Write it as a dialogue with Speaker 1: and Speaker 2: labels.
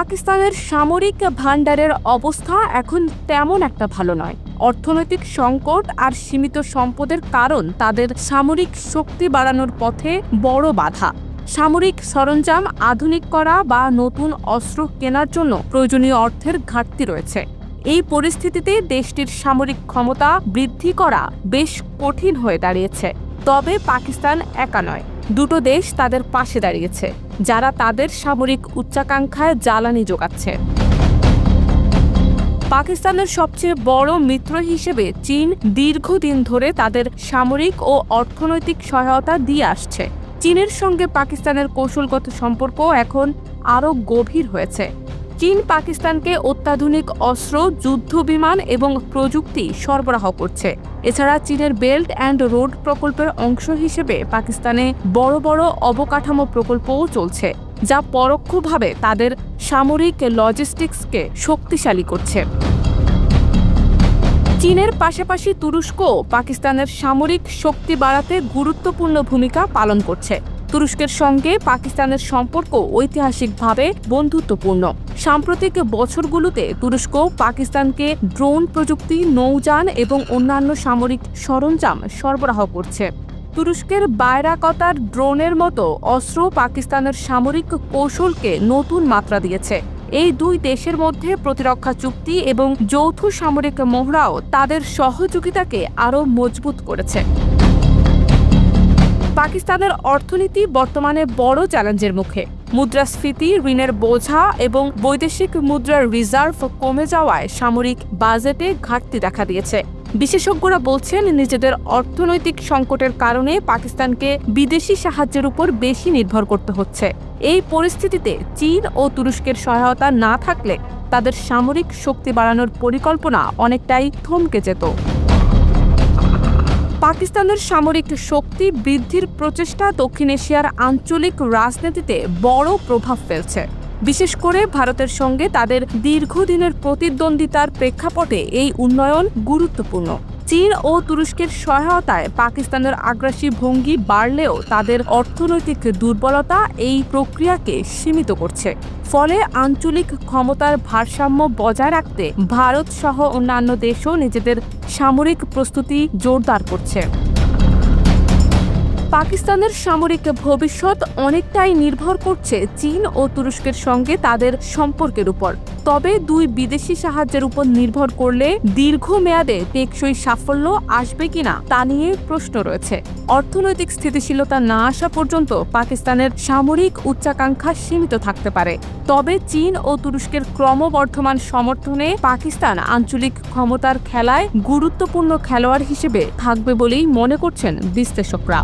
Speaker 1: পাকিস্তানের সামরিক ভান্ডারের অবস্থা এখন তেমন একটা ভালো নয়। অর্থনৈতিক সংকট আর সীমিত সম্পদের কারণ তাদের সামরিক শক্তি বাড়ানোর পথে বড় বাধা। সামরিক সরঞ্জাম আধুনিক করা বা নতুন অস্ত্র কেনার জন্য প্রয়োজনীয় অর্থের ঘাটতি রয়েছে। এই পরিস্থিতিতে দেশটির সামরিক ক্ষমতা বৃদ্ধি করা বেশ কঠিন হয়ে দাঁড়িয়েছে। তবে পাকিস্তান একা নয়, দুটো দেশ তাদের পাশে দাঁড়িয়েছে, যারা তাদের সামরিক উচ্চাকাঙ্ক্ষায় জ্বালানি যোগাচ্ছে। পাকিস্তানের সবচেয়ে বড় মিত্র হিসেবে চীন দীর্ঘদিন ধরে তাদের সামরিক ও অর্থনৈতিক সহায়তা দিয়ে আসছে। চীনের সঙ্গে পাকিস্তানের কৌশলগত সম্পর্ক এখন আরও গভীর হয়েছে। চীন পাকিস্তানকে অত্যাধুনিক অস্ত্র, যুদ্ধবিমান এবং প্রযুক্তি সরবরাহ করছে। এছাড়া চীনের বেল্ট অ্যান্ড রোড প্রকল্পের অংশ হিসেবে পাকিস্তানে বড় বড় অবকাঠামো প্রকল্পও চলছে, যা পরোক্ষভাবে তাদের সামরিক লজিস্টিক্সকে শক্তিশালী করছে। চীনের পাশাপাশি তুরস্কও পাকিস্তানের সামরিক শক্তি বাড়াতে গুরুত্বপূর্ণ ভূমিকা পালন করছে। তুরস্কের সঙ্গে পাকিস্তানের সম্পর্ক ঐতিহাসিকভাবে বন্ধুত্বপূর্ণ। সাম্প্রতিক বছরগুলোতে তুরস্ক পাকিস্তানকে ড্রোন প্রযুক্তি, নৌযান এবং অন্যান্য সামরিক সরঞ্জাম সরবরাহ করছে। তুরস্কের বায়রাকতার ড্রোনের মতো অস্ত্র পাকিস্তানের সামরিক কৌশলকে নতুন মাত্রা দিয়েছে। এই দুই দেশের মধ্যে প্রতিরক্ষা চুক্তি এবং যৌথ সামরিক মহড়াও তাদের সহযোগিতাকে আরও মজবুত করেছে। পাকিস্তানের অর্থনীতি বর্তমানে বড় চ্যালেঞ্জের মুখে। মুদ্রাস্ফীতি, ঋণের বোঝা এবং বৈদেশিক মুদ্রার রিজার্ভ কমে যাওয়ায় সামরিক বাজেটে ঘাটতি দেখা দিয়েছে। বিশেষজ্ঞরা বলছেন, নিজেদের অর্থনৈতিক সংকটের কারণে পাকিস্তানকে বিদেশি সাহায্যের উপর বেশি নির্ভর করতে হচ্ছে। এই পরিস্থিতিতে চীন ও তুরস্কের সহায়তা না থাকলে তাদের সামরিক শক্তি বাড়ানোর পরিকল্পনা অনেকটাই থমকে যেত। পাকিস্তানের সামরিক শক্তি বৃদ্ধির প্রচেষ্টা দক্ষিণ এশিয়ার আঞ্চলিক রাজনীতিতে বড় প্রভাব ফেলছে। বিশেষ করে ভারতের সঙ্গে তাদের দীর্ঘদিনের প্রতিদ্বন্দ্বিতার প্রেক্ষাপটে এই উন্নয়ন গুরুত্বপূর্ণ। চীন ও তুরস্কের সহায়তায় পাকিস্তানের আগ্রাসী ভঙ্গি বাড়লেও তাদের অর্থনৈতিক দুর্বলতা এই প্রক্রিয়াকে সীমিত করছে। ফলে আঞ্চলিক ক্ষমতার ভারসাম্য বজায় রাখতে ভারত সহ অন্যান্য দেশও নিজেদের সামরিক প্রস্তুতি জোরদার করছে। পাকিস্তানের সামরিক ভবিষ্যৎ অনেকটাই নির্ভর করছে চীন ও তুরস্কের সঙ্গে তাদের সম্পর্কের উপর। তবে দুই বিদেশি সাহায্যের উপর নির্ভর করলে দীর্ঘমেয়াদে টেকসই সাফল্য আসবে কিনা তা নিয়ে প্রশ্ন রয়েছে। অর্থনৈতিক স্থিতিশীলতা না আসা পর্যন্ত পাকিস্তানের সামরিক উচ্চাকাঙ্ক্ষা সীমিত থাকতে পারে। তবে চীন ও তুরস্কের ক্রমবর্ধমান সমর্থনে পাকিস্তান আঞ্চলিক ক্ষমতার খেলায় গুরুত্বপূর্ণ খেলোয়াড় হিসেবে থাকবে বলেই মনে করছেন বিশ্লেষকরা।